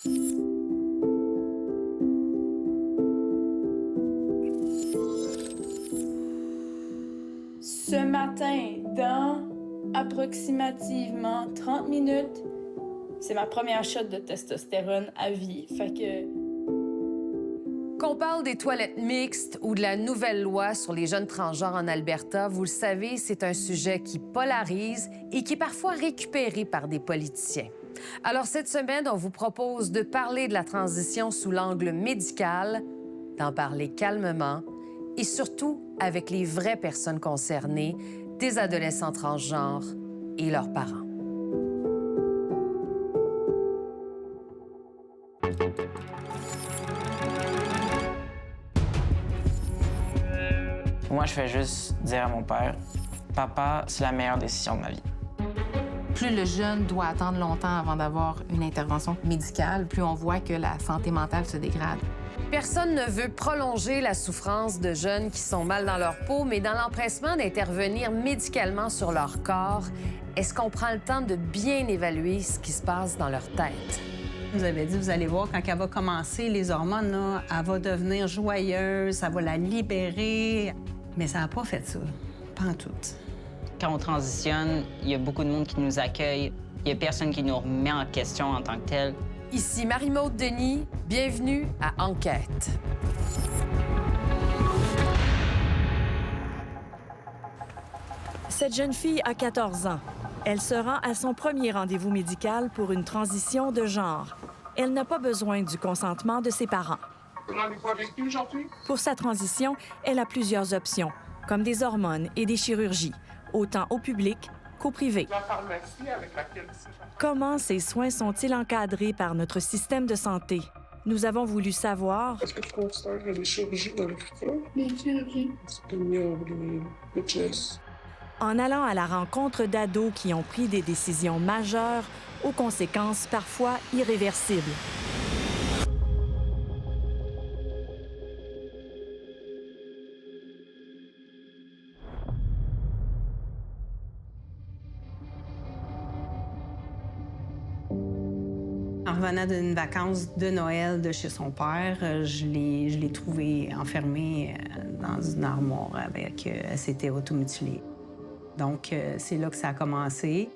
Ce matin, dans approximativement 30 minutes, c'est ma première shot de testostérone à vie. Fait que... Qu'on parle des toilettes mixtes ou de la nouvelle loi sur les jeunes transgenres en Alberta, vous le savez, c'est un sujet qui polarise et qui est parfois récupéré par des politiciens. Alors cette semaine, on vous propose de parler de la transition sous l'angle médical, d'en parler calmement et surtout avec les vraies personnes concernées, des adolescents transgenres et leurs parents. Moi, je fais juste dire à mon père, « Papa, c'est la meilleure décision de ma vie. » Plus le jeune doit attendre longtemps avant d'avoir une intervention médicale, plus on voit que la santé mentale se dégrade. Personne ne veut prolonger la souffrance de jeunes qui sont mal dans leur peau, mais dans l'empressement d'intervenir médicalement sur leur corps, est-ce qu'on prend le temps de bien évaluer ce qui se passe dans leur tête? Vous avez dit, vous allez voir, quand elle va commencer les hormones, là, elle va devenir joyeuse, ça va la libérer. Mais ça n'a pas fait ça, pas en tout. Quand on transitionne, il y a beaucoup de monde qui nous accueille. Il n'y a personne qui nous remet en question en tant que tel. Ici Marie-Maude Denis, bienvenue à Enquête. Cette jeune fille a 14 ans. Elle se rend à son premier rendez-vous médical pour une transition de genre. Elle n'a pas besoin du consentement de ses parents. Rendez-vous avec nous aujourd'hui? Pour sa transition, elle a plusieurs options, comme des hormones et des chirurgies, autant au public qu'au privé. La pharmacie avec laquelle c'est... Comment ces soins sont-ils encadrés par notre système de santé? Nous avons voulu savoir... Est-ce que tu considères les chirurgies dans le futur? Les chirurgies. Le chest. En allant à la rencontre d'ados qui ont pris des décisions majeures aux conséquences parfois irréversibles. En revenant d'une vacance de Noël de chez son père, je l'ai trouvée enfermée dans une armoire avec... elle s'était automutilée. Donc, c'est là que ça a commencé.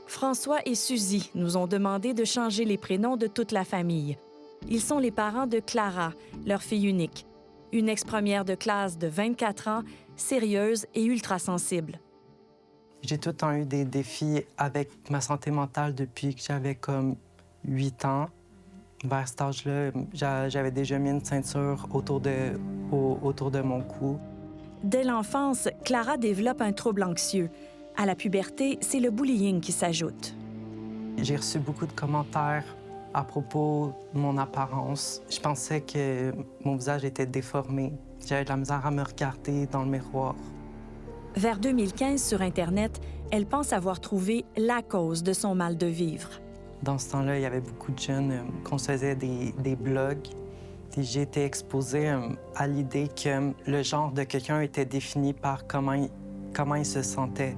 François et Suzy nous ont demandé de changer les prénoms de toute la famille. Ils sont les parents de Clara, leur fille unique. Une ex-première de classe de 24 ans, sérieuse et ultra-sensible. J'ai tout le temps eu des défis avec ma santé mentale depuis que j'avais comme 8 ans. Vers cet âge-là, j'avais déjà mis une ceinture autour de mon cou. Dès l'enfance, Clara développe un trouble anxieux. À la puberté, c'est le bullying qui s'ajoute. J'ai reçu beaucoup de commentaires à propos de mon apparence. Je pensais que mon visage était déformé. J'avais de la misère à me regarder dans le miroir. Vers 2015, sur Internet, elle pense avoir trouvé la cause de son mal de vivre. Dans ce temps-là, il y avait beaucoup de jeunes qu'on se faisait des blogs. J'ai été exposée à l'idée que le genre de quelqu'un était défini par comment il se sentait.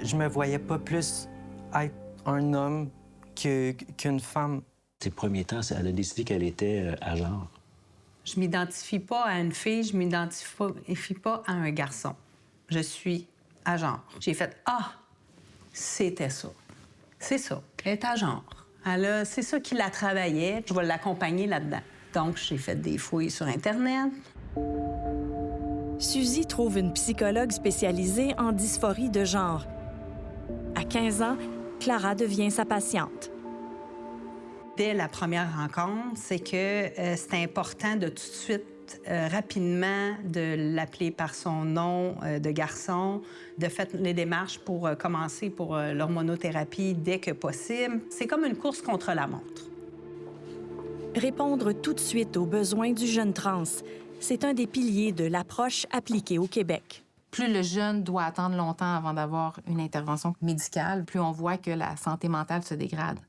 Je me voyais pas plus être un homme qu'une femme. Ces premiers temps, elle a décidé qu'elle était à genre. Je m'identifie pas à une fille, je m'identifie pas à un garçon. Je suis à genre. J'ai fait « Ah, c'était ça. C'est ça, elle est à genre. C'est ça qui la travaillait, je vais l'accompagner là-dedans. » Donc, j'ai fait des fouilles sur Internet. Suzy trouve une psychologue spécialisée en dysphorie de genre. À 15 ans, Clara devient sa patiente. Dès la première rencontre, c'est que c'était important de tout de suite, rapidement, de l'appeler par son nom de garçon, de faire les démarches pour commencer pour l'hormonothérapie dès que possible. C'est comme une course contre la montre. Répondre tout de suite aux besoins du jeune trans, c'est un des piliers de l'approche appliquée au Québec. Plus le jeune doit attendre longtemps avant d'avoir une intervention médicale, plus on voit que la santé mentale se dégrade.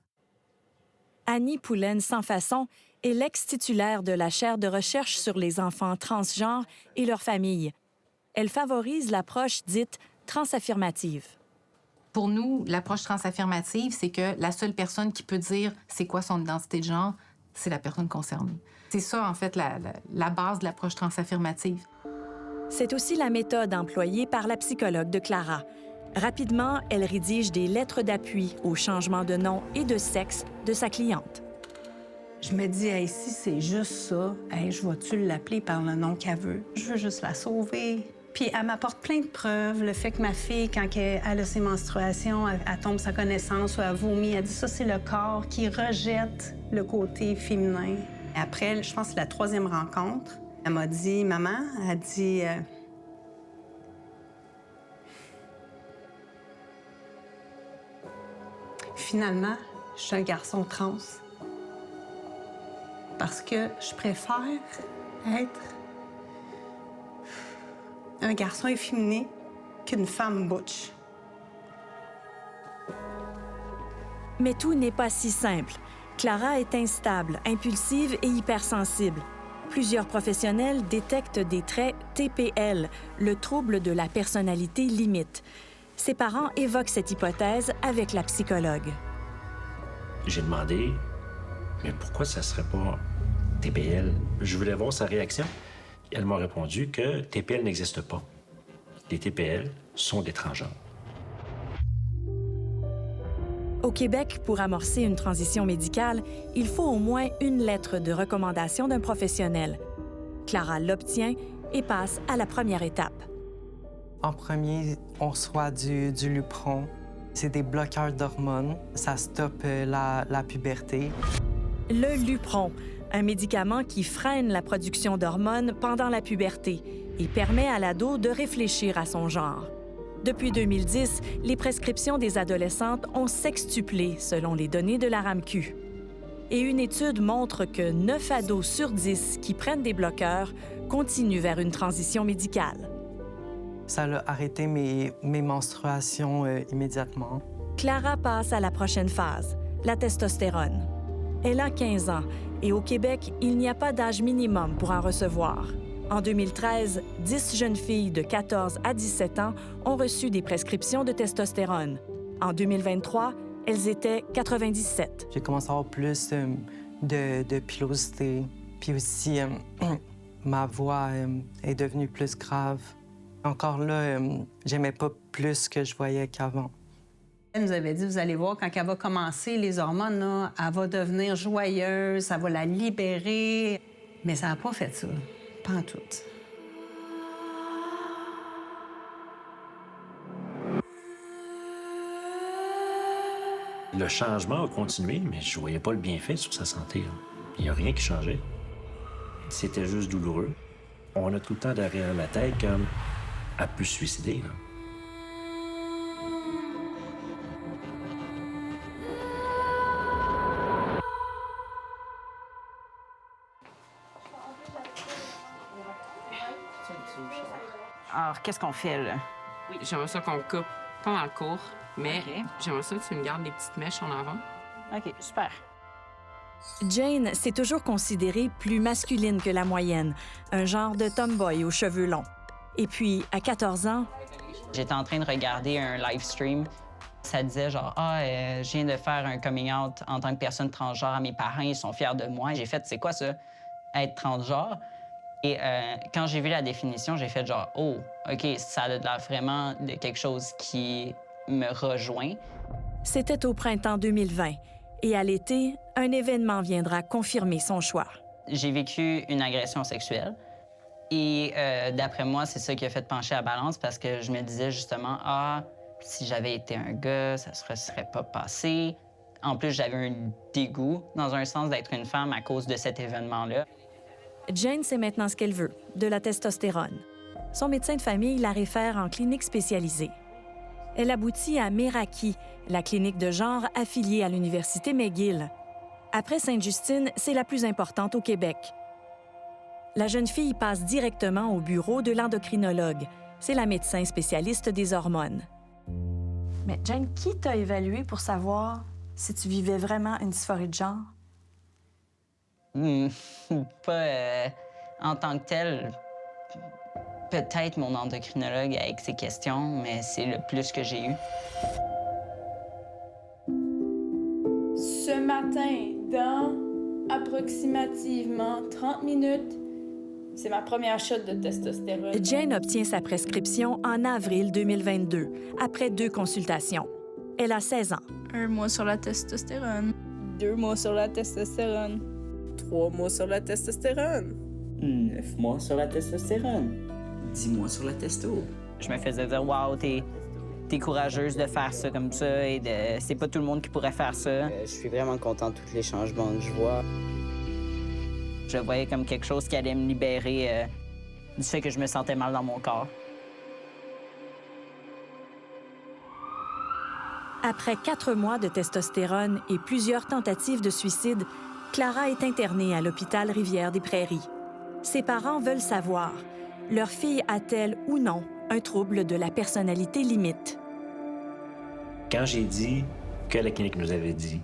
Annie Poulaine-Sans-Façon est l'ex-titulaire de la chaire de recherche sur les enfants transgenres et leurs familles. Elle favorise l'approche dite transaffirmative. Pour nous, l'approche transaffirmative, c'est que la seule personne qui peut dire c'est quoi son identité de genre, c'est la personne concernée. C'est ça, en fait, la base de l'approche transaffirmative. C'est aussi la méthode employée par la psychologue de Clara. Rapidement, elle rédige des lettres d'appui au changement de nom et de sexe de sa cliente. Je me dis, hey, si c'est juste ça, hey, je vais-tu l'appeler par le nom qu'elle veut? Je veux juste la sauver. Puis elle m'apporte plein de preuves. Le fait que ma fille, quand elle a ses menstruations, elle tombe sa connaissance ou elle vomit, elle dit ça, c'est le corps qui rejette le côté féminin. Après, je pense que c'est la 3e rencontre. Elle m'a dit, maman, elle dit... Finalement, je suis un garçon trans. Parce que je préfère être un garçon efféminé qu'une femme butch. Mais tout n'est pas si simple. Clara est instable, impulsive et hypersensible. Plusieurs professionnels détectent des traits TPL, le trouble de la personnalité limite. Ses parents évoquent cette hypothèse avec la psychologue. J'ai demandé, mais pourquoi ça serait pas TPL? Je voulais voir sa réaction. Elle m'a répondu que TPL n'existe pas. Les TPL sont des transgenres. Au Québec, pour amorcer une transition médicale, il faut au moins une lettre de recommandation d'un professionnel. Clara l'obtient et passe à la première étape. En premier, on reçoit du Lupron. C'est des bloqueurs d'hormones. Ça stoppe la puberté. Le Lupron, un médicament qui freine la production d'hormones pendant la puberté et permet à l'ado de réfléchir à son genre. Depuis 2010, les prescriptions des adolescentes ont sextuplé selon les données de la RAMQ. Et une étude montre que 9 ados sur 10 qui prennent des bloqueurs continuent vers une transition médicale. Ça a arrêté mes menstruations immédiatement. Clara passe à la prochaine phase, la testostérone. Elle a 15 ans et au Québec, il n'y a pas d'âge minimum pour en recevoir. En 2013, 10 jeunes filles de 14 à 17 ans ont reçu des prescriptions de testostérone. En 2023, elles étaient 97. J'ai commencé à avoir plus de pilosité. Puis aussi, ma voix est devenue plus grave. Encore là, j'aimais pas plus ce que je voyais qu'avant. Elle nous avait dit, vous allez voir, quand elle va commencer les hormones, là, elle va devenir joyeuse, ça va la libérer. Mais ça n'a pas fait ça. Pas en tout. Le changement a continué, mais je voyais pas le bienfait sur sa santé. Là. Il n'y a rien qui changeait. C'était juste douloureux. On a tout le temps derrière la tête comme elle peut se suicider. Là. Alors, qu'est-ce qu'on fait, là? Oui, j'aimerais ça qu'on coupe pas dans le court, mais j'aimerais ça que tu me gardes les petites mèches en avant. OK, super. Jane s'est toujours considérée plus masculine que la moyenne, un genre de tomboy aux cheveux longs. Et puis, à 14 ans... J'étais en train de regarder un live stream. Ça disait genre, je viens de faire un coming out en tant que personne transgenre à mes parents, ils sont fiers de moi. J'ai fait, c'est quoi ça, être transgenre? Et quand j'ai vu la définition, j'ai fait genre, oh, OK, ça a l'air vraiment de quelque chose qui me rejoint. C'était au printemps 2020. Et à l'été, un événement viendra confirmer son choix. J'ai vécu une agression sexuelle. Et d'après moi, c'est ça qui a fait pencher la balance parce que je me disais justement, si j'avais été un gars, ça ne serait pas passé. En plus, j'avais un dégoût, dans un sens, d'être une femme à cause de cet événement-là. Jane sait maintenant ce qu'elle veut, de la testostérone. Son médecin de famille la réfère en clinique spécialisée. Elle aboutit à Meraki, la clinique de genre affiliée à l'Université McGill. Après Sainte-Justine, c'est la plus importante au Québec. La jeune fille passe directement au bureau de l'endocrinologue. C'est la médecin spécialiste des hormones. Mais Jane, qui t'a évalué pour savoir si tu vivais vraiment une dysphorie de genre? Pas en tant que tel. Peut-être mon endocrinologue avec ses questions, mais c'est le plus que j'ai eu. Ce matin, dans approximativement 30 minutes. C'est ma première shot de testostérone. Jane obtient sa prescription en avril 2022, après 2 consultations. Elle a 16 ans. 1 mois sur la testostérone. 2 mois sur la testostérone. 3 mois sur la testostérone. 9 mois sur la testostérone. 10 mois sur la testo. Je me faisais dire, waouh, t'es courageuse de faire ça comme ça et c'est pas tout le monde qui pourrait faire ça. Je suis vraiment content de tous les changements que je vois. Je le voyais comme quelque chose qui allait me libérer du fait que je me sentais mal dans mon corps. Après 4 mois de testostérone et plusieurs tentatives de suicide, Clara est internée à l'hôpital Rivière-des-Prairies. Ses parents veulent savoir, leur fille a-t-elle ou non un trouble de la personnalité limite? Quand j'ai dit que la clinique nous avait dit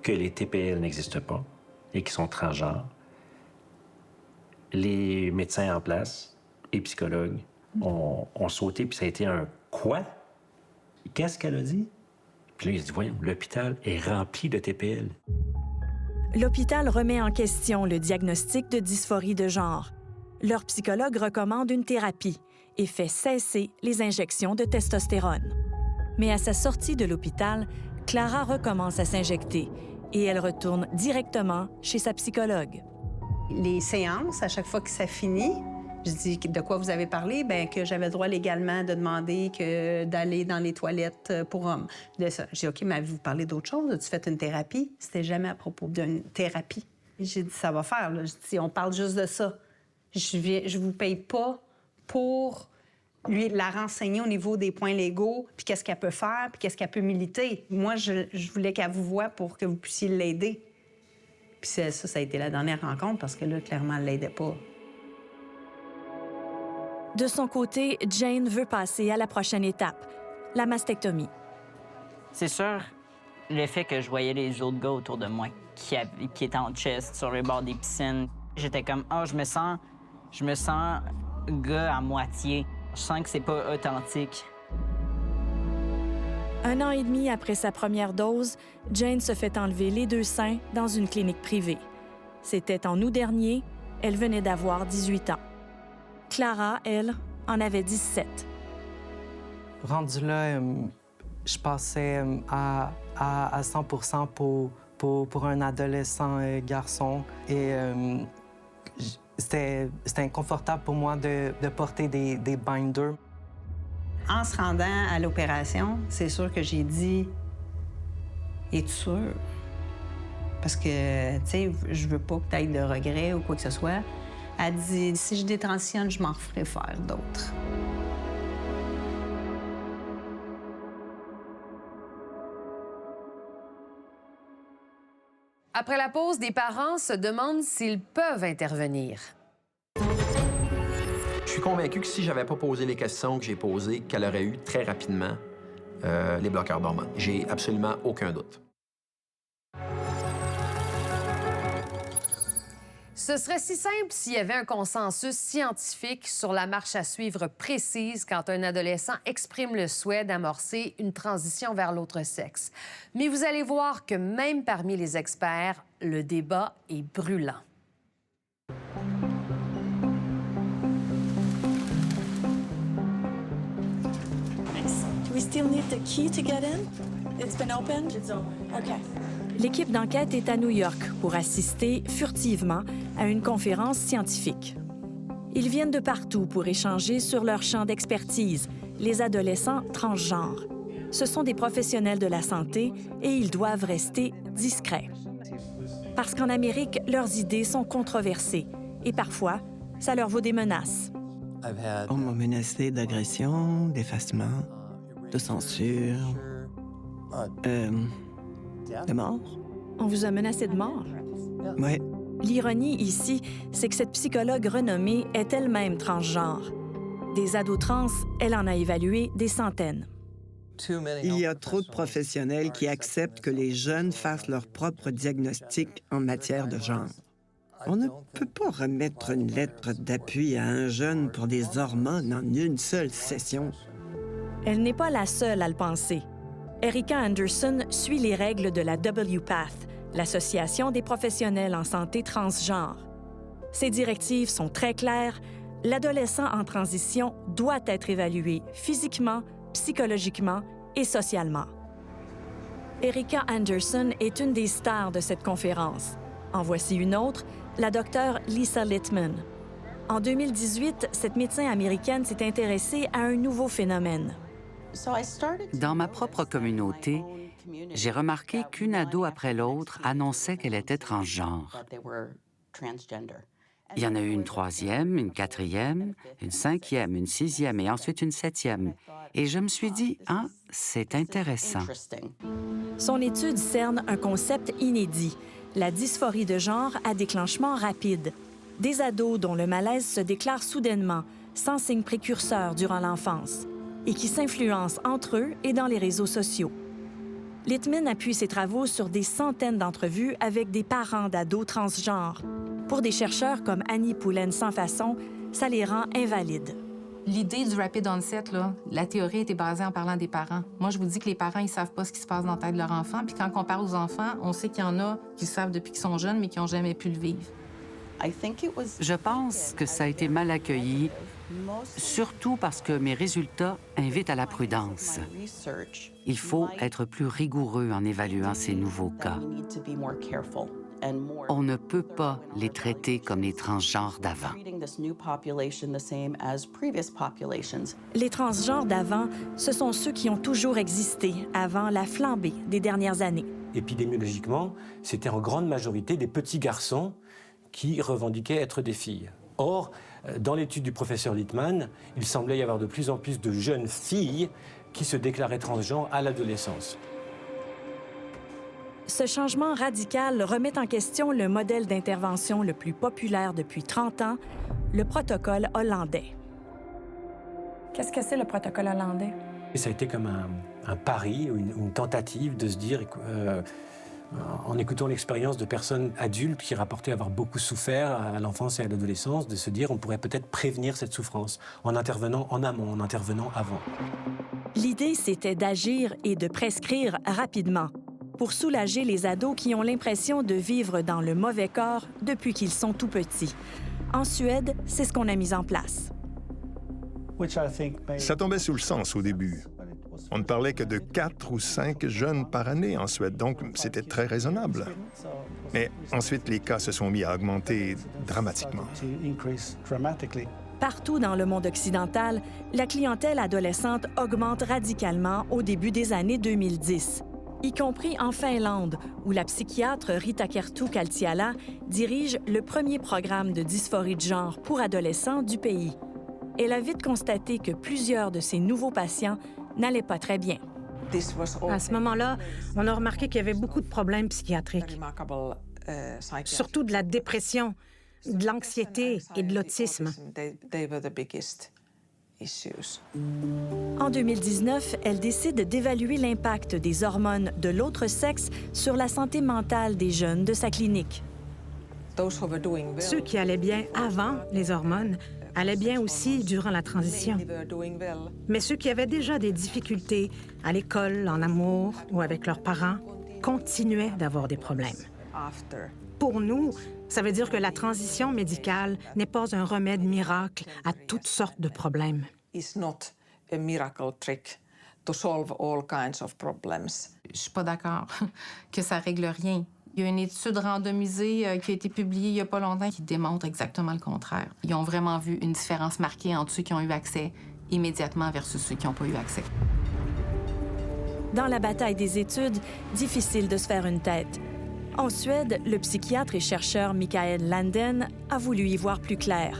que les TPL n'existent pas et qu'ils sont transgenres, les médecins en place et psychologues ont sauté, puis ça a été un « quoi? Qu'est-ce qu'elle a dit? » Puis là, il a dit « Voyons, l'hôpital est rempli de TPL. » L'hôpital remet en question le diagnostic de dysphorie de genre. Leur psychologue recommande une thérapie et fait cesser les injections de testostérone. Mais à sa sortie de l'hôpital, Clara recommence à s'injecter et elle retourne directement chez sa psychologue. Les séances, à chaque fois que ça finit, je dis de quoi vous avez parlé, bien que j'avais le droit légalement de demander d'aller dans les toilettes pour hommes. De ça. J'ai dit, OK, mais avez-vous parlé d'autre chose? As-tu fait une thérapie? C'était jamais à propos d'une thérapie. J'ai dit, ça va faire. Là. Je dis, on parle juste de ça. Je vous paye pas pour lui la renseigner au niveau des points légaux, puis qu'est-ce qu'elle peut faire, puis qu'est-ce qu'elle peut militer. Moi, je voulais qu'elle vous voie pour que vous puissiez l'aider. Puis ça a été la dernière rencontre parce que là, clairement, elle l'aidait pas. De son côté, Jane veut passer à la prochaine étape, la mastectomie. C'est sûr, le fait que je voyais les autres gars autour de moi qui étaient en chest sur le bord des piscines, j'étais comme, je me sens gars à moitié. Je sens que c'est pas authentique. 1 an et demi après sa première dose, Jane se fait enlever les 2 seins dans une clinique privée. C'était en août dernier, elle venait d'avoir 18 ans. Clara, elle, en avait 17. Rendu là, je passais à 100% pour un adolescent garçon. Et c'était inconfortable pour moi de porter des binders. En se rendant à l'opération, c'est sûr que j'ai dit « Es-tu sûr? » Parce que, tu sais, je veux pas que tu aies de regrets ou quoi que ce soit. Elle dit « Si je détransitionne, je m'en ferai faire d'autres. » Après la pause, des parents se demandent s'ils peuvent intervenir. Je suis convaincu que si j'avais pas posé les questions que j'ai posées, qu'elle aurait eu très rapidement les bloqueurs d'hormones. J'ai absolument aucun doute. Ce serait si simple s'il y avait un consensus scientifique sur la marche à suivre précise quand un adolescent exprime le souhait d'amorcer une transition vers l'autre sexe. Mais vous allez voir que même parmi les experts, le débat est brûlant. Do we still need the key to get in? It's been opened? It's open. Okay. L'équipe d'enquête est à New York pour assister furtivement à une conférence scientifique. Ils viennent de partout pour échanger sur leur champ d'expertise, les adolescents transgenres. Ce sont des professionnels de la santé et ils doivent rester discrets. Parce qu'en Amérique, leurs idées sont controversées et parfois, ça leur vaut des menaces. On m'a menacé d'agression, d'effacement, de censure, de mort. On vous a menacé de mort? Oui. L'ironie ici, c'est que cette psychologue renommée est elle-même transgenre. Des ados trans, elle en a évalué des centaines. Il y a trop de professionnels qui acceptent que les jeunes fassent leur propre diagnostic en matière de genre. On ne peut pas remettre une lettre d'appui à un jeune pour des hormones en une seule session. Elle n'est pas la seule à le penser. Erika Anderson suit les règles de la WPATH, l'Association des professionnels en santé transgenre. Ces directives sont très claires. L'adolescent en transition doit être évalué physiquement, psychologiquement et socialement. Erika Anderson est une des stars de cette conférence. En voici une autre, la docteure Lisa Littman. En 2018, cette médecin américaine s'est intéressée à un nouveau phénomène. Dans ma propre communauté, j'ai remarqué qu'une ado après l'autre annonçait qu'elle était transgenre. Il y en a eu une troisième, une quatrième, une cinquième, une sixième et ensuite une septième. Et je me suis dit, ah, c'est intéressant. Son étude cerne un concept inédit, la dysphorie de genre à déclenchement rapide. Des ados dont le malaise se déclare soudainement, sans signe précurseur durant l'enfance, et qui s'influencent entre eux et dans les réseaux sociaux. Littman appuie ses travaux sur des centaines d'entrevues avec des parents d'ados transgenres. Pour des chercheurs comme Annie Poulaine-Sans-Façon, ça les rend invalides. L'idée du rapid onset, là, la théorie était basée en parlant des parents. Moi, je vous dis que les parents, ils savent pas ce qui se passe dans la tête de leur enfant. Puis quand on parle aux enfants, on sait qu'il y en a qui le savent depuis qu'ils sont jeunes, mais qui n'ont jamais pu le vivre. Je pense que ça a été mal accueilli, surtout parce que mes résultats invitent à la prudence. Il faut être plus rigoureux en évaluant ces nouveaux cas. On ne peut pas les traiter comme les transgenres d'avant. Les transgenres d'avant, ce sont ceux qui ont toujours existé avant la flambée des dernières années. Épidémiologiquement, c'était en grande majorité des petits garçons qui revendiquaient être des filles. Or, dans l'étude du professeur Littman, il semblait y avoir de plus en plus de jeunes filles qui se déclaraient transgenres à l'adolescence. Ce changement radical remet en question le modèle d'intervention le plus populaire depuis 30 ans, le protocole hollandais. Qu'est-ce que c'est le protocole hollandais? Et ça a été comme un pari ou une tentative de se dire, en écoutant l'expérience de personnes adultes qui rapportaient avoir beaucoup souffert à l'enfance et à l'adolescence, de se dire on pourrait peut-être prévenir cette souffrance en intervenant en amont, en intervenant avant. L'idée, c'était d'agir et de prescrire rapidement pour soulager les ados qui ont l'impression de vivre dans le mauvais corps depuis qu'ils sont tout petits. En Suède, c'est ce qu'on a mis en place. Ça tombait sous le sens au début. On ne parlait que de 4 ou 5 jeunes par année en Suède, donc c'était très raisonnable. Mais ensuite, les cas se sont mis à augmenter dramatiquement. Partout dans le monde occidental, la clientèle adolescente augmente radicalement au début des années 2010, y compris en Finlande, où la psychiatre Rita Kerttu-Kaltiala dirige le premier programme de dysphorie de genre pour adolescents du pays. Elle a vite constaté que plusieurs de ses nouveaux patients n'allaient pas très bien. À ce moment-là, on a remarqué qu'il y avait beaucoup de problèmes psychiatriques, surtout de la dépression, de l'anxiété et de l'autisme. En 2019, elle décide d'évaluer l'impact des hormones de l'autre sexe sur la santé mentale des jeunes de sa clinique. Ceux qui allaient bien avant les hormones allaient bien aussi durant la transition. Mais ceux qui avaient déjà des difficultés à l'école, en amour ou avec leurs parents continuaient d'avoir des problèmes. Pour nous, ça veut dire que la transition médicale n'est pas un remède miracle à toutes sortes de problèmes. Je suis pas d'accord que ça règle rien. Il y a une étude randomisée qui a été publiée il y a pas longtemps qui démontre exactement le contraire. Ils ont vraiment vu une différence marquée entre ceux qui ont eu accès immédiatement versus ceux qui n'ont pas eu accès. Dans la bataille des études, difficile de se faire une tête. En Suède, le psychiatre et chercheur Mikael Landen a voulu y voir plus clair.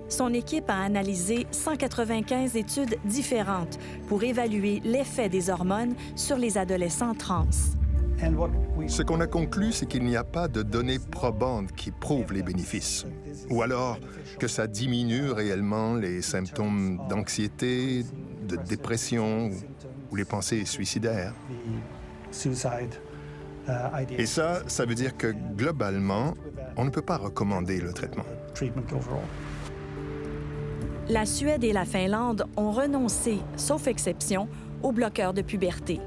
Son équipe a analysé 195 études différentes pour évaluer l'effet des hormones sur les adolescents trans. Ce qu'on a conclu, c'est qu'il n'y a pas de données probantes qui prouvent les bénéfices. Ou alors que ça diminue réellement les symptômes d'anxiété, de dépression ou les pensées suicidaires. Et ça veut dire que, globalement, on ne peut pas recommander le traitement. La Suède et la Finlande ont renoncé, sauf exception, aux bloqueurs de puberté.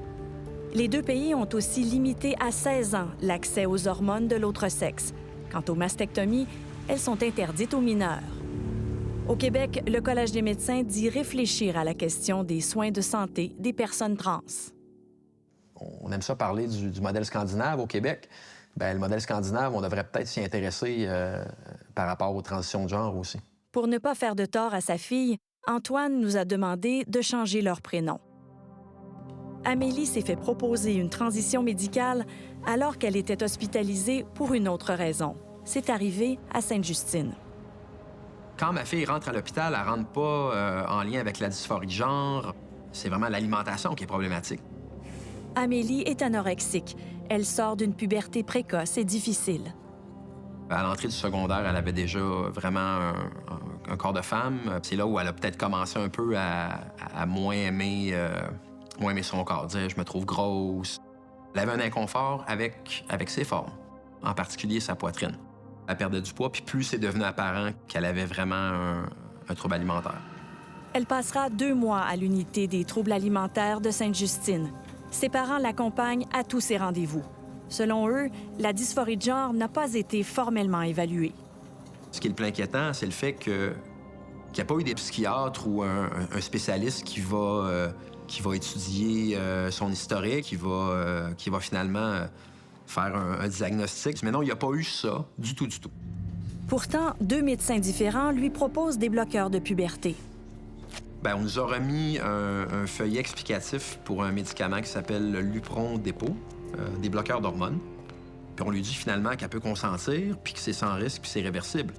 Les deux pays ont aussi limité à 16 ans l'accès aux hormones de l'autre sexe. Quant aux mastectomies, elles sont interdites aux mineurs. Au Québec, le Collège des médecins dit réfléchir à la question des soins de santé des personnes trans. On aime ça parler du modèle scandinave au Québec. Bien, le modèle scandinave, on devrait peut-être s'y intéresser par rapport aux transitions de genre aussi. Pour ne pas faire de tort à sa fille, Antoine nous a demandé de changer leur prénom. Amélie s'est fait proposer une transition médicale alors qu'elle était hospitalisée pour une autre raison. C'est arrivé à Sainte-Justine. Quand ma fille rentre à l'hôpital, elle rentre pas en lien avec la dysphorie de genre. C'est vraiment l'alimentation qui est problématique. Amélie est anorexique. Elle sort d'une puberté précoce et difficile. À l'entrée du secondaire, elle avait déjà vraiment un corps de femme. C'est là où elle a peut-être commencé un peu à moins aimer son corps. Dire, je me trouve grosse. Elle avait un inconfort avec ses formes, en particulier sa poitrine. Elle perdait du poids, puis plus c'est devenu apparent qu'elle avait vraiment un trouble alimentaire. Elle passera 2 mois à l'unité des troubles alimentaires de Sainte-Justine. Ses parents l'accompagnent à tous ses rendez-vous. Selon eux, la dysphorie de genre n'a pas été formellement évaluée. Ce qui est le plus inquiétant, c'est le fait qu'il n'y a pas eu des psychiatres ou un spécialiste qui va étudier son historique, qui va finalement faire un diagnostic. Mais non, il n'y a pas eu ça du tout, du tout. Pourtant, 2 médecins différents lui proposent des bloqueurs de puberté. Bien, on nous a remis un feuillet explicatif pour un médicament qui s'appelle le Lupron Dépôt, des bloqueurs d'hormones. Puis on lui dit finalement qu'elle peut consentir, puis que c'est sans risque, puis c'est réversible.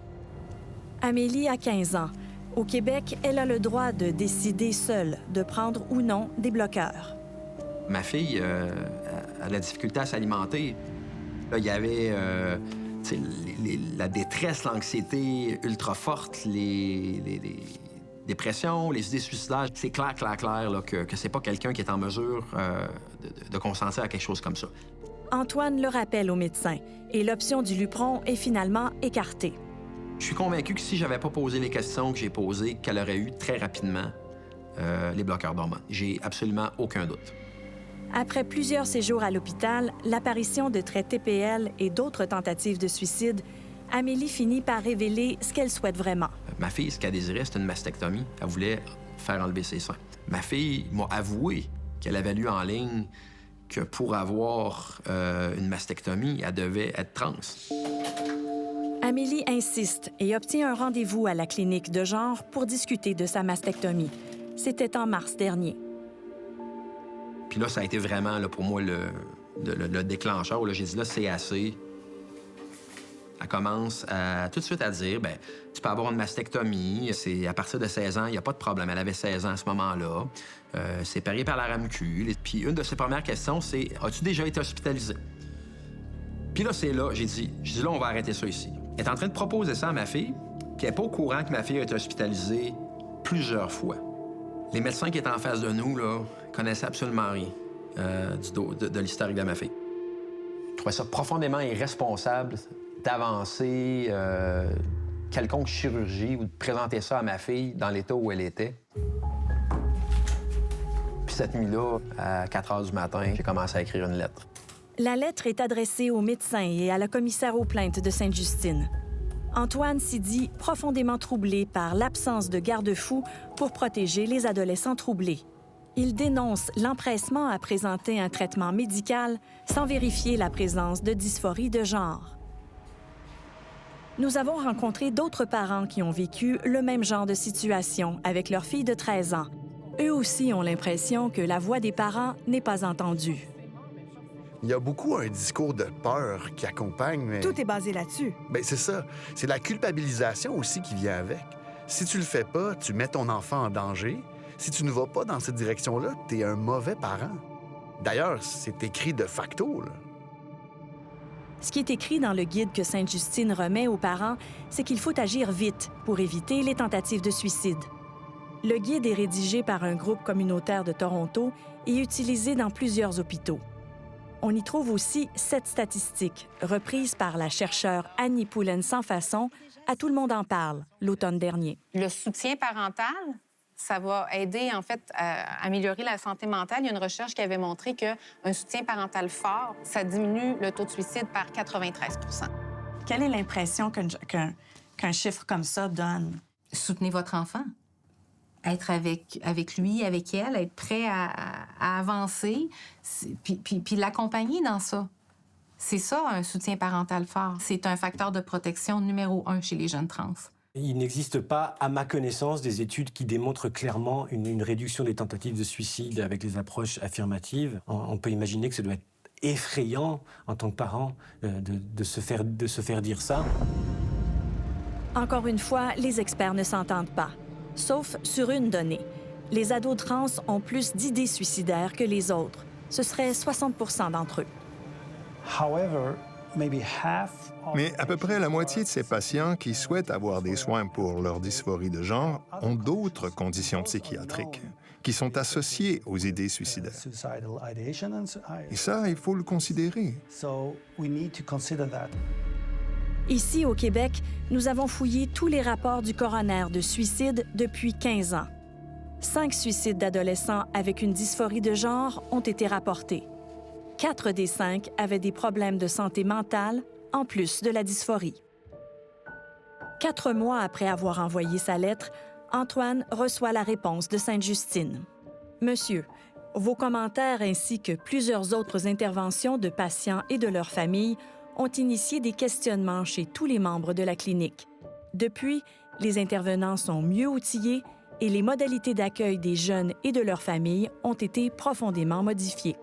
Amélie a 15 ans. Au Québec, elle a le droit de décider seule de prendre ou non des bloqueurs. Ma fille a de la difficulté à s'alimenter. Là, il y avait la détresse, l'anxiété ultra forte, les dépressions, les idées suicidaires. C'est clair là, que c'est pas quelqu'un qui est en mesure de consentir à quelque chose comme ça. Antoine le rappelle au médecin et l'option du Lupron est finalement écartée. Je suis convaincu que si j'avais pas posé les questions que j'ai posées, qu'elle aurait eu très rapidement les bloqueurs d'hormones. J'ai absolument aucun doute. Après plusieurs séjours à l'hôpital, l'apparition de traits TPL et d'autres tentatives de suicide, Amélie finit par révéler ce qu'elle souhaite vraiment. Ma fille, ce qu'elle désirait, c'était une mastectomie. Elle voulait faire enlever ses seins. Ma fille m'a avoué qu'elle avait lu en ligne que pour avoir une mastectomie, elle devait être trans. Amélie insiste et obtient un rendez-vous à la clinique de genre pour discuter de sa mastectomie. C'était en mars dernier. Puis là, ça a été vraiment, là, pour moi, le déclencheur. J'ai dit, là, c'est assez. Elle commence tout de suite à dire, bien, tu peux avoir une mastectomie, c'est à partir de 16 ans, il n'y a pas de problème. Elle avait 16 ans à ce moment-là. C'est payé par la RAMQ. Puis une de ses premières questions, c'est, as-tu déjà été hospitalisé? Puis là, c'est là, j'ai dit, là, on va arrêter ça ici. Elle est en train de proposer ça à ma fille, puis elle n'est pas au courant que ma fille a été hospitalisée plusieurs fois. Les médecins qui étaient en face de nous, là, connaissaient absolument rien de l'historique de ma fille. Je trouvais ça profondément irresponsable d'avancer quelconque chirurgie ou de présenter ça à ma fille dans l'état où elle était. Puis cette nuit-là, à 4 heures du matin, j'ai commencé à écrire une lettre. La lettre est adressée aux médecins et à la commissaire aux plaintes de Sainte-Justine. Antoine s'y dit profondément troublé par l'absence de garde-fous pour protéger les adolescents troublés. Il dénonce l'empressement à présenter un traitement médical sans vérifier la présence de dysphorie de genre. Nous avons rencontré d'autres parents qui ont vécu le même genre de situation avec leur fille de 13 ans. Eux aussi ont l'impression que la voix des parents n'est pas entendue. Il y a beaucoup un discours de peur qui accompagne, mais... Tout est basé là-dessus. Bien, c'est ça. C'est la culpabilisation aussi qui vient avec. Si tu le fais pas, tu mets ton enfant en danger. Si tu ne vas pas dans cette direction-là, t'es un mauvais parent. D'ailleurs, c'est écrit de facto, là. Ce qui est écrit dans le guide que Sainte-Justine remet aux parents, c'est qu'il faut agir vite pour éviter les tentatives de suicide. Le guide est rédigé par un groupe communautaire de Toronto et utilisé dans plusieurs hôpitaux. On y trouve aussi 7 statistiques, reprises par la chercheure Annie Poulain sans façon à Tout le monde en parle l'automne dernier. Le soutien parental, Ça va aider, en fait, à améliorer la santé mentale. Il y a une recherche qui avait montré qu'un soutien parental fort, ça diminue le taux de suicide par 93 %. Quelle est l'impression qu'un chiffre comme ça donne? Soutenez votre enfant. Être avec lui, avec elle, être prêt à avancer, puis l'accompagner dans ça. C'est ça, un soutien parental fort. C'est un facteur de protection numéro 1 chez les jeunes trans. Il n'existe pas, à ma connaissance, des études qui démontrent clairement une réduction des tentatives de suicide avec les approches affirmatives. On peut imaginer que ça doit être effrayant en tant que parent de se faire dire ça. Encore une fois, les experts ne s'entendent pas, sauf sur une donnée. Les ados trans ont plus d'idées suicidaires que les autres. Ce serait 60 % d'entre eux. Mais à peu près la moitié de ces patients qui souhaitent avoir des soins pour leur dysphorie de genre ont d'autres conditions psychiatriques qui sont associées aux idées suicidaires. Et ça, il faut le considérer. Ici, au Québec, nous avons fouillé tous les rapports du coroner de suicide depuis 15 ans. 5 suicides d'adolescents avec une dysphorie de genre ont été rapportés. 4 des 5 avaient des problèmes de santé mentale, en plus de la dysphorie. 4 mois après avoir envoyé sa lettre, Antoine reçoit la réponse de Sainte-Justine. « Monsieur, vos commentaires ainsi que plusieurs autres interventions de patients et de leurs familles ont initié des questionnements chez tous les membres de la clinique. Depuis, les intervenants sont mieux outillés et les modalités d'accueil des jeunes et de leurs familles ont été profondément modifiées. »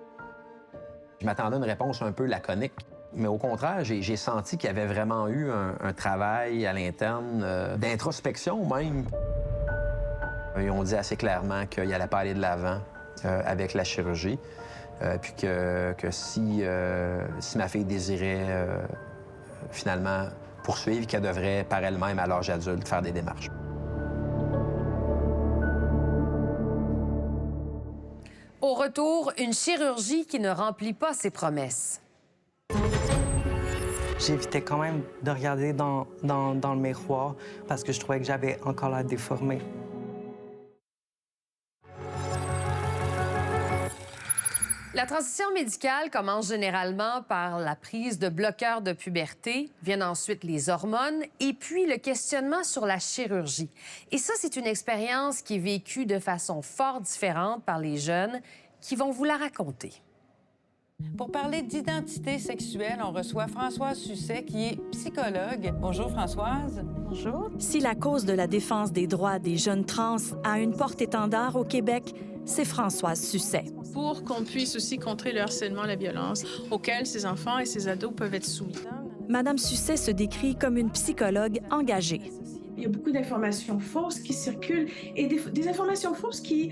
Je m'attendais à une réponse un peu laconique, mais au contraire, j'ai senti qu'il y avait vraiment eu un travail à l'interne, d'introspection même. Ils ont dit assez clairement qu'ils n'allaient pas aller de l'avant avec la chirurgie, puis que si ma fille désirait finalement poursuivre, qu'elle devrait par elle-même, à l'âge adulte, faire des démarches. Au retour, une chirurgie qui ne remplit pas ses promesses. J'évitais quand même de regarder dans le miroir parce que je trouvais que j'avais encore la déformée. La transition médicale commence généralement par la prise de bloqueurs de puberté, viennent ensuite les hormones et puis le questionnement sur la chirurgie. Et ça, c'est une expérience qui est vécue de façon fort différente par les jeunes qui vont vous la raconter. Pour parler d'identité sexuelle, on reçoit Françoise Susset, qui est psychologue. Bonjour, Françoise. Bonjour. Si la cause de la défense des droits des jeunes trans a une porte-étendard au Québec, c'est Françoise Susset. Pour qu'on puisse aussi contrer le harcèlement, la violence auxquels ces enfants et ces ados peuvent être soumis. Madame Susset se décrit comme une psychologue engagée. Il y a beaucoup d'informations fausses qui circulent et des informations fausses qui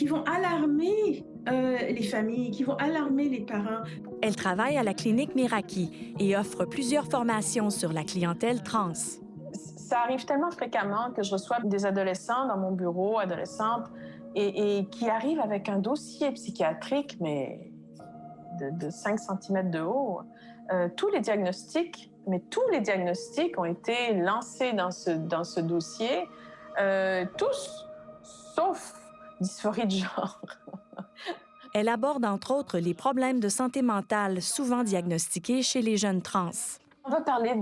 vont alarmer les familles, qui vont alarmer les parents. Elle travaille à la clinique Miraki et offre plusieurs formations sur la clientèle trans. Ça arrive tellement fréquemment que je reçois des adolescents dans mon bureau, adolescentes, et qui arrivent avec un dossier psychiatrique, mais de 5 cm de haut. Tous les diagnostics ont été lancés dans ce dossier, tous, sauf dysphorie de genre. Elle aborde entre autres les problèmes de santé mentale souvent diagnostiqués chez les jeunes trans. On va parler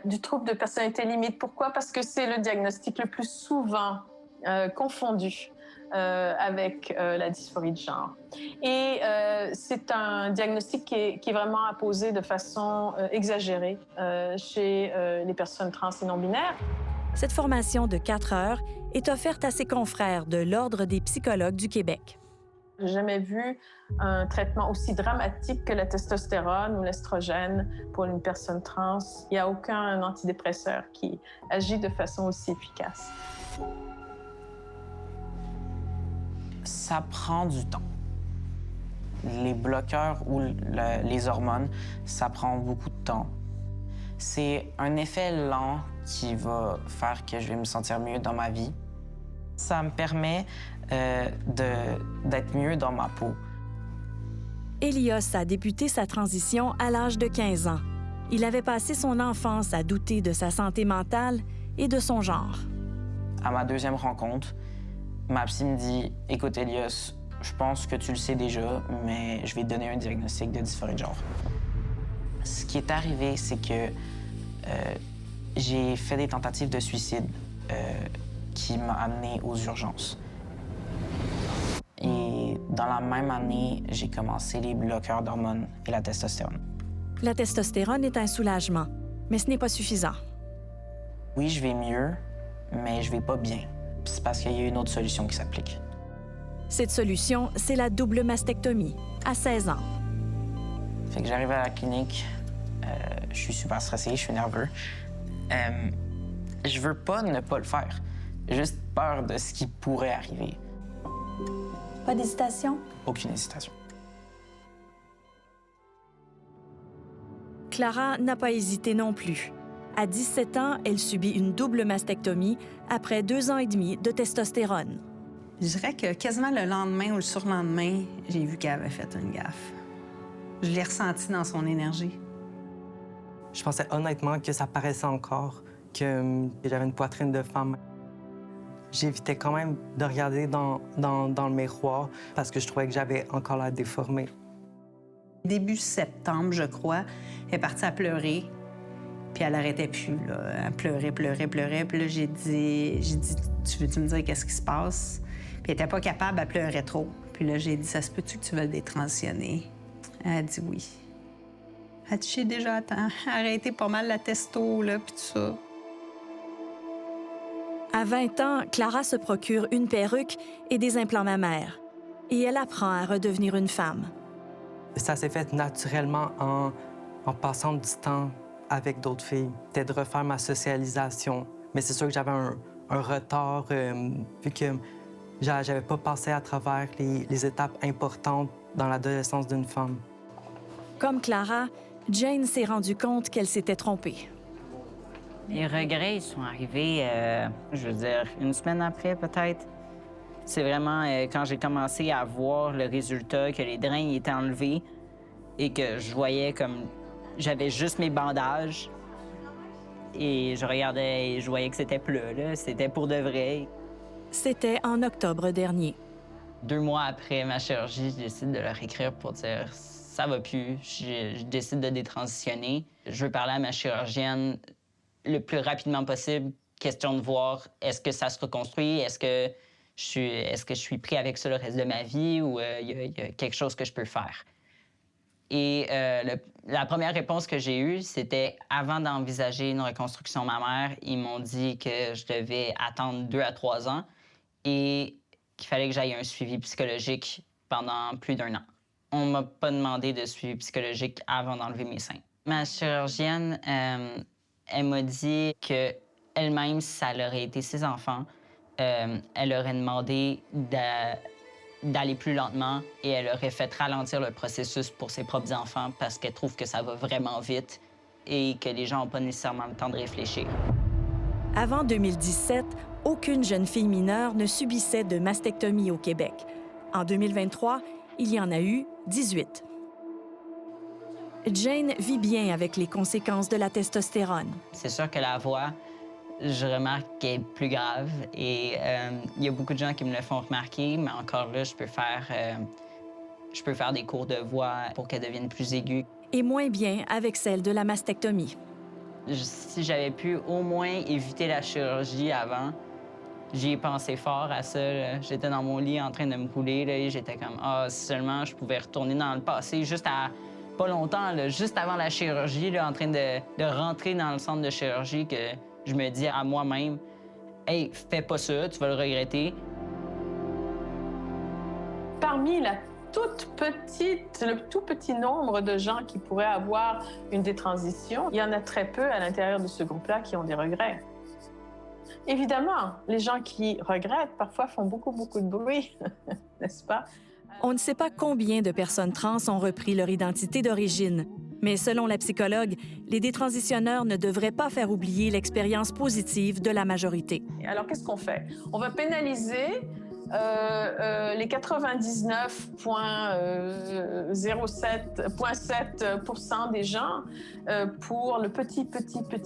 du trouble de personnalité limite. Pourquoi? Parce que c'est le diagnostic le plus souvent confondu avec la dysphorie de genre. Et c'est un diagnostic qui est vraiment apposé de façon exagérée chez les personnes trans et non-binaires. Cette formation de 4 heures est offerte à ses confrères de l'Ordre des psychologues du Québec. J'ai jamais vu un traitement aussi dramatique que la testostérone ou l'estrogène pour une personne trans. Il n'y a aucun antidépresseur qui agit de façon aussi efficace. Ça prend du temps. Les bloqueurs ou les hormones, ça prend beaucoup de temps. C'est un effet lent qui va faire que je vais me sentir mieux dans ma vie. Ça me permet d'être mieux dans ma peau. Elios a débuté sa transition à l'âge de 15 ans. Il avait passé son enfance à douter de sa santé mentale et de son genre. À ma deuxième rencontre, Ma psy me dit « Écoute, Elias, je pense que tu le sais déjà, mais je vais te donner un diagnostic de dysphorie de genre. » Ce qui est arrivé, c'est que j'ai fait des tentatives de suicide qui m'ont amené aux urgences. Et dans la même année, j'ai commencé les bloqueurs d'hormones et la testostérone. La testostérone est un soulagement, mais ce n'est pas suffisant. Oui, je vais mieux, mais je vais pas bien. C'est parce qu'il y a une autre solution qui s'applique. Cette solution, c'est la double mastectomie, à 16 ans. Fait que j'arrive à la clinique, je suis super stressé, je suis nerveux. Je veux pas ne pas le faire. J'ai juste peur de ce qui pourrait arriver. Pas d'hésitation? Aucune hésitation. Clara n'a pas hésité non plus. À 17 ans, elle subit une double mastectomie après 2 ans et demi de testostérone. Je dirais que quasiment le lendemain ou le surlendemain, j'ai vu qu'elle avait fait une gaffe. Je l'ai ressenti dans son énergie. Je pensais honnêtement que ça paraissait encore, que j'avais une poitrine de femme. J'évitais quand même de regarder dans le miroir parce que je trouvais que j'avais encore l'air déformée. Début septembre, je crois, elle est partie à pleurer. Puis elle arrêtait plus, là. Elle pleurait. Puis là, j'ai dit, tu veux-tu me dire qu'est-ce qui se passe? Puis elle était pas capable, elle pleurait trop. Puis là, j'ai dit, ça se peut-tu que tu veuilles détransitionner? Elle a dit oui. Elle a dit, j'ai déjà arrêté pas mal la testo, là, puis tout ça. À 20 ans, Clara se procure une perruque et des implants mammaires. Et elle apprend à redevenir une femme. Ça s'est fait naturellement en passant du temps avec d'autres filles. C'était de refaire ma socialisation. Mais c'est sûr que j'avais un retard, vu que j'avais pas passé à travers les étapes importantes dans l'adolescence d'une femme. Comme Clara, Jane s'est rendue compte qu'elle s'était trompée. Les regrets, ils sont arrivés, je veux dire, une semaine après, peut-être. C'est vraiment quand j'ai commencé à voir le résultat, que les drains étaient enlevés et que je voyais comme... J'avais juste mes bandages et je regardais et je voyais que c'était plat, là. C'était pour de vrai. C'était en octobre dernier. 2 mois après ma chirurgie, je décide de leur écrire pour dire « ça va plus, je décide de détransitionner. Je veux parler à ma chirurgienne le plus rapidement possible, question de voir est-ce que ça se reconstruit, est-ce que je suis pris avec ça le reste de ma vie ou il y a quelque chose que je peux faire. » Et la première réponse que j'ai eue, c'était avant d'envisager une reconstruction mammaire, ils m'ont dit que je devais attendre 2 à 3 ans et qu'il fallait que j'aille un suivi psychologique pendant plus d'1 an. On m'a pas demandé de suivi psychologique avant d'enlever mes seins. Ma chirurgienne, elle m'a dit qu'elle-même, si ça aurait été ses enfants, elle aurait demandé d'aller plus lentement et elle aurait fait ralentir le processus pour ses propres enfants parce qu'elle trouve que ça va vraiment vite et que les gens n'ont pas nécessairement le temps de réfléchir. Avant 2017, aucune jeune fille mineure ne subissait de mastectomie au Québec. En 2023, il y en a eu 18. Jane vit bien avec les conséquences de la testostérone. C'est sûr que la voix, je remarque qu'elle est plus grave et il y a beaucoup de gens qui me le font remarquer, mais encore là, je peux faire des cours de voix pour qu'elle devienne plus aiguë. Et moins bien avec celle de la mastectomie. Si j'avais pu au moins éviter la chirurgie avant, j'y ai pensé fort à ça. J'étais dans mon lit en train de me rouler là, et j'étais comme « Ah, si seulement je pouvais retourner dans le passé juste à... » Pas longtemps, là, juste avant la chirurgie, là, en train de rentrer dans le centre de chirurgie, que je me dis à moi-même « Hey, fais pas ça, tu vas le regretter. » Parmi le tout petit nombre de gens qui pourraient avoir une détransition, il y en a très peu à l'intérieur de ce groupe-là qui ont des regrets. Évidemment, les gens qui regrettent parfois font beaucoup de bruit, n'est-ce pas? On ne sait pas combien de personnes trans ont repris leur identité d'origine, mais selon la psychologue, les détransitionneurs ne devraient pas faire oublier l'expérience positive de la majorité. Alors, qu'est-ce qu'on fait? On va pénaliser les 99,07% des gens, pour le petit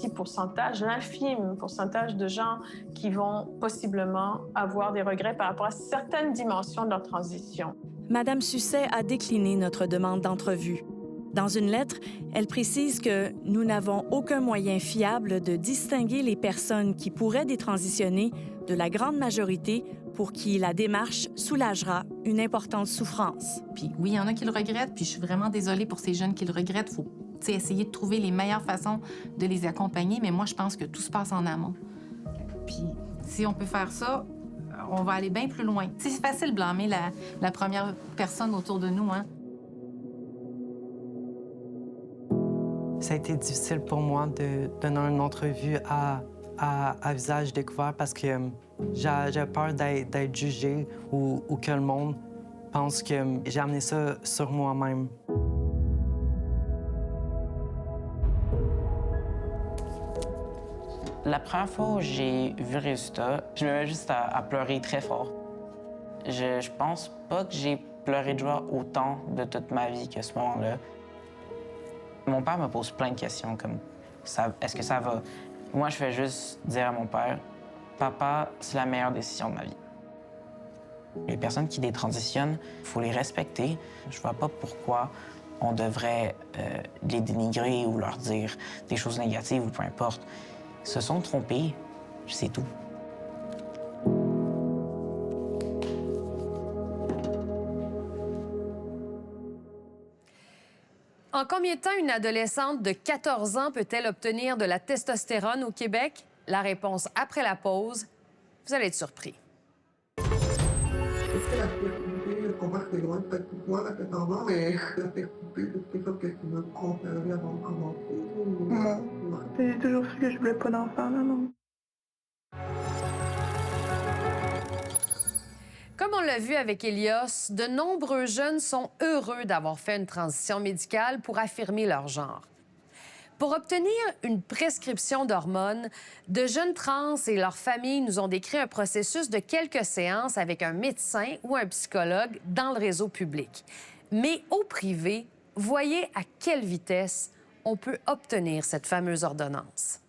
pourcentage, l'infime pourcentage de gens qui vont possiblement avoir des regrets par rapport à certaines dimensions de leur transition. Madame Susset a décliné notre demande d'entrevue. Dans une lettre, elle précise que nous n'avons aucun moyen fiable de distinguer les personnes qui pourraient détransitionner de la grande majorité pour qui la démarche soulagera une importante souffrance. Puis oui, il y en a qui le regrettent, puis je suis vraiment désolée pour ces jeunes qui le regrettent. Il faut essayer de trouver les meilleures façons de les accompagner, mais moi, je pense que tout se passe en amont. Puis si on peut faire ça, on va aller bien plus loin. C'est facile de blâmer la première personne autour de nous, hein? Ça a été difficile pour moi de donner une entrevue à visage découvert parce que j'avais peur d'être jugée ou que le monde pense que j'ai amené ça sur moi-même. La première fois où j'ai vu le résultat, je me mets juste à pleurer très fort. Je pense pas que j'ai pleuré de joie autant de toute ma vie qu'à ce moment-là. Mon père me pose plein de questions comme est-ce que ça va? Moi, je fais juste dire à mon père, papa, c'est la meilleure décision de ma vie. Les personnes qui détransitionnent, il faut les respecter. Je vois pas pourquoi on devrait les dénigrer ou leur dire des choses négatives ou peu importe. Ils se sont trompés, c'est tout. En combien de temps une adolescente de 14 ans peut-elle obtenir de la testostérone au Québec? La réponse après la pause. Vous allez être surpris. Est-ce que la fertilité, je comprends que c'est loin de moi, la 14 ans, mais la fertilité, c'est quelque chose que tu veux conserver avant de commencer? Non. J'ai toujours su que je voulais pas d'enfant, là, non. Comme on l'a vu avec Elios, de nombreux jeunes sont heureux d'avoir fait une transition médicale pour affirmer leur genre. Pour obtenir une prescription d'hormones, de jeunes trans et leurs familles nous ont décrit un processus de quelques séances avec un médecin ou un psychologue dans le réseau public. Mais au privé, voyez à quelle vitesse on peut obtenir cette fameuse ordonnance.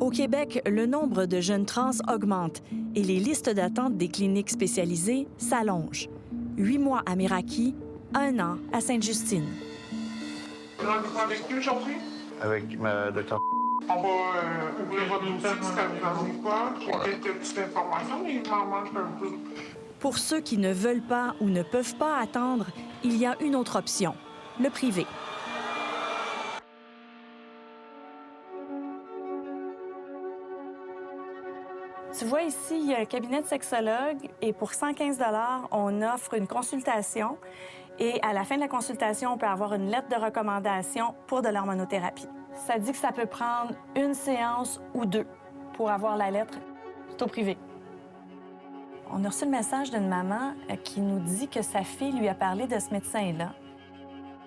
Au Québec, le nombre de jeunes trans augmente et les listes d'attente des cliniques spécialisées s'allongent. 8 mois à Miraki, 1 an à Sainte-Justine. Rendez-vous avec qui aujourd'hui? Avec ma docteur. On va ouvrir votre dossier, ça vous arrive pas. J'ai quelques petites informations, mais il m'en manque un peu. Pour ceux qui ne veulent pas ou ne peuvent pas attendre, il y a une autre option, le privé. Tu vois ici, il y a un cabinet de sexologue et pour 115 $, on offre une consultation et à la fin de la consultation, on peut avoir une lettre de recommandation pour de l'hormonothérapie. Ça dit que ça peut prendre 1 séance ou 2 pour avoir la lettre. C'est au privé. On a reçu le message d'une maman qui nous dit que sa fille lui a parlé de ce médecin-là.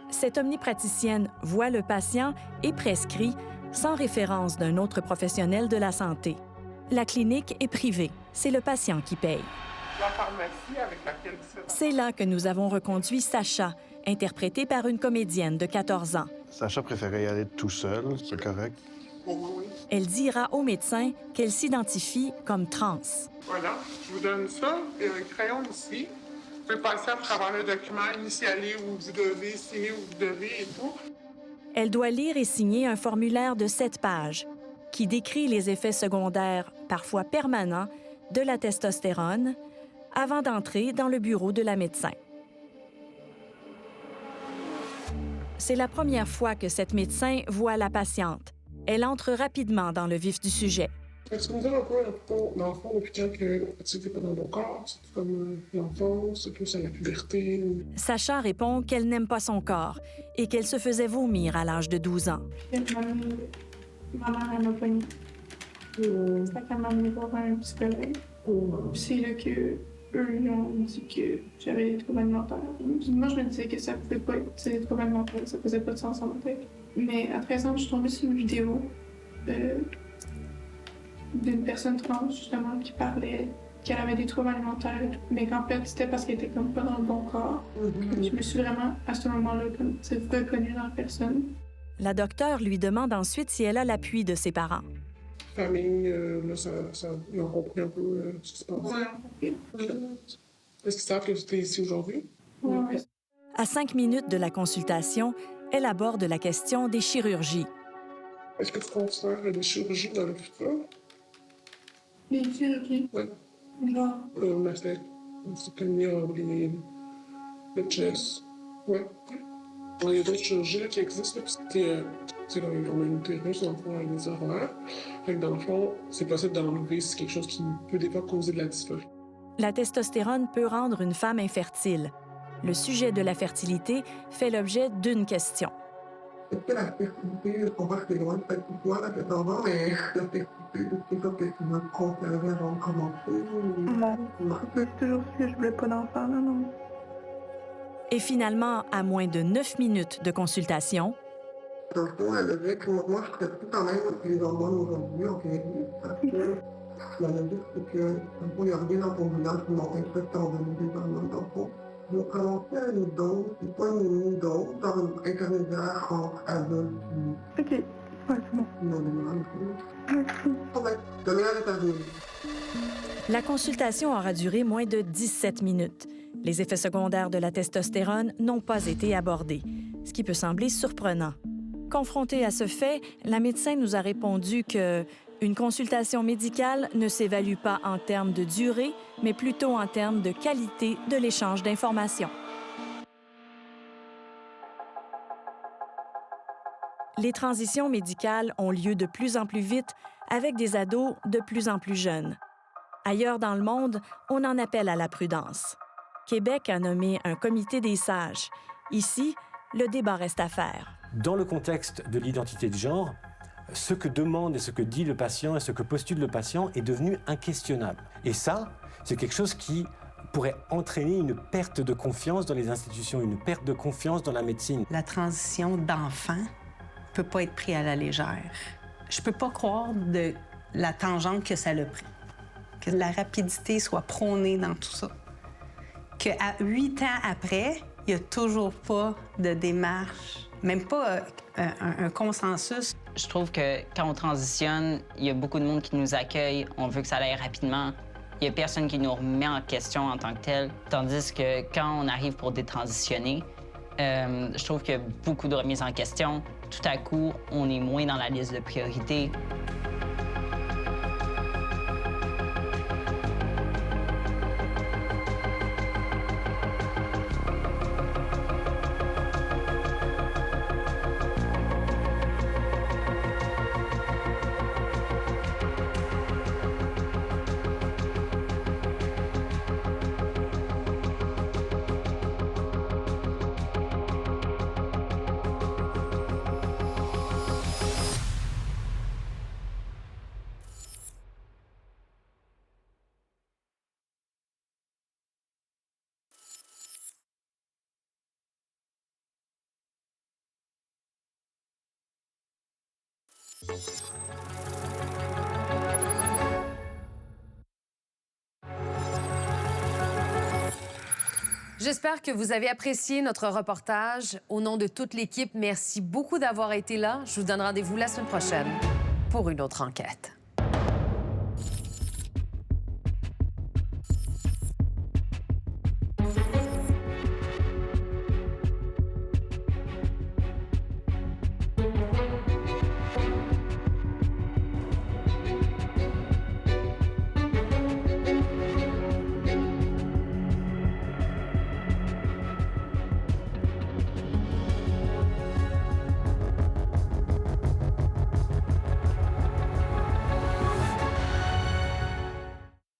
Cette omnipraticienne voit le patient et prescrit sans référence d'un autre professionnel de la santé. La clinique est privée. C'est le patient qui paye. La pharmacie avec laquelle tu fais... C'est là que nous avons reconduit Sacha, interprétée par une comédienne de 14 ans. Sacha préférait y aller tout seul, c'est correct. Oui. Elle dira au médecin qu'elle s'identifie comme trans. Voilà, je vous donne ça et un crayon ici. Vous pouvez passer à travers le document, initialer où vous devez, signer où vous devez et tout. Elle doit lire et signer un formulaire de 7 pages qui décrit les effets secondaires, parfois permanents, de la testostérone avant d'entrer dans le bureau de la médecin. C'est la première fois que cette médecin voit la patiente. Elle entre rapidement dans le vif du sujet. Tu me dis un peu, dans le fond, depuis quand que tu n'es pas dans mon corps, c'est comme l'enfance, c'est plus à la puberté. Sacha répond qu'elle n'aime pas son corps et qu'elle se faisait vomir à l'âge de 12 ans. Ma mère, elle m'a pognée. C'est ça qu'elle m'a amené voir un psychologue. C'est là qu'eux, ils ont dit que j'avais des troubles alimentaires. Moi, je me disais que ça pouvait pas être des troubles alimentaires, ça faisait pas de sens en ma tête. Mais à 13 ans, je suis tombée sur une vidéo d'une personne trans, justement, qui parlait qu'elle avait des troubles alimentaires et tout, mais qu'en fait, c'était parce qu'elle était comme pas dans le bon corps. Je me suis vraiment, à ce moment-là, comme reconnue dans la personne. La docteure lui demande ensuite si elle a l'appui de ses parents. Famille, là, ils ont compris un peu ce qui se passe. Ouais. Est-ce qu'ils savent que tu es ici aujourd'hui? Ouais. À 5 minutes de la consultation, elle aborde la question des chirurgies. Est-ce que tu considères des chirurgies dans le futur? Les chirurgies? Oui. Genre? Le chest. Oui. Il y a d'autres chirurgies là, qui existent, parce que on a une utérus, dans le fond, avec des ovaires. Fait que dans le fond, c'est possible d'enlever si c'est quelque chose qui peut des fois causer de la dysphorie. La testostérone peut rendre une femme infertile. Le sujet de la fertilité fait l'objet d'une question. Est-ce que la fertilité, je comprends que c'est loin de faire tout toi, là, 14 ans, mais la fertilité, c'est quelque chose que tu veux conserver avant de commencer? Non. C'est toujours ce que je voulais pas d'enfant, là, non. Et finalement, à moins de 9 minutes de consultation... Dans le fond, elle avait que moi, je serais plus quand même les hormones aujourd'hui, en fait. Parce que la logique, c'est que, dans le fond, il n'y a rien dans ton bilan qui m'empêche de t'en donner des hormones, dans le fond. Je vais commencer à une dose, c'est pas une mini-dose, dans une intermédiaire entre adultes et... OK. Ouais, c'est bon. On va donner à l'état-unis. La consultation aura duré moins de 17 minutes. Les effets secondaires de la testostérone n'ont pas été abordés, ce qui peut sembler surprenant. Confrontée à ce fait, la médecin nous a répondu que une consultation médicale ne s'évalue pas en termes de durée, mais plutôt en termes de qualité de l'échange d'informations. Les transitions médicales ont lieu de plus en plus vite avec des ados de plus en plus jeunes. Ailleurs dans le monde, on en appelle à la prudence. Québec a nommé un comité des sages. Ici, le débat reste à faire. Dans le contexte de l'identité de genre, ce que demande et ce que dit le patient et ce que postule le patient est devenu inquestionnable. Et ça, c'est quelque chose qui pourrait entraîner une perte de confiance dans les institutions, une perte de confiance dans la médecine. La transition d'enfant ne peut pas être prise à la légère. Je peux pas croire de la tangente que ça l'a pris. Que la rapidité soit prônée dans tout ça. Qu'à 8 ans après, il n'y a toujours pas de démarche, même pas un consensus. Je trouve que quand on transitionne, il y a beaucoup de monde qui nous accueille, on veut que ça aille rapidement. Il n'y a personne qui nous remet en question en tant que tel. Tandis que quand on arrive pour détransitionner, je trouve qu'il y a beaucoup de remises en question. Tout à coup, on est moins dans la liste de priorités. J'espère que vous avez apprécié notre reportage. Au nom de toute l'équipe, merci beaucoup d'avoir été là. Je vous donne rendez-vous la semaine prochaine pour une autre enquête.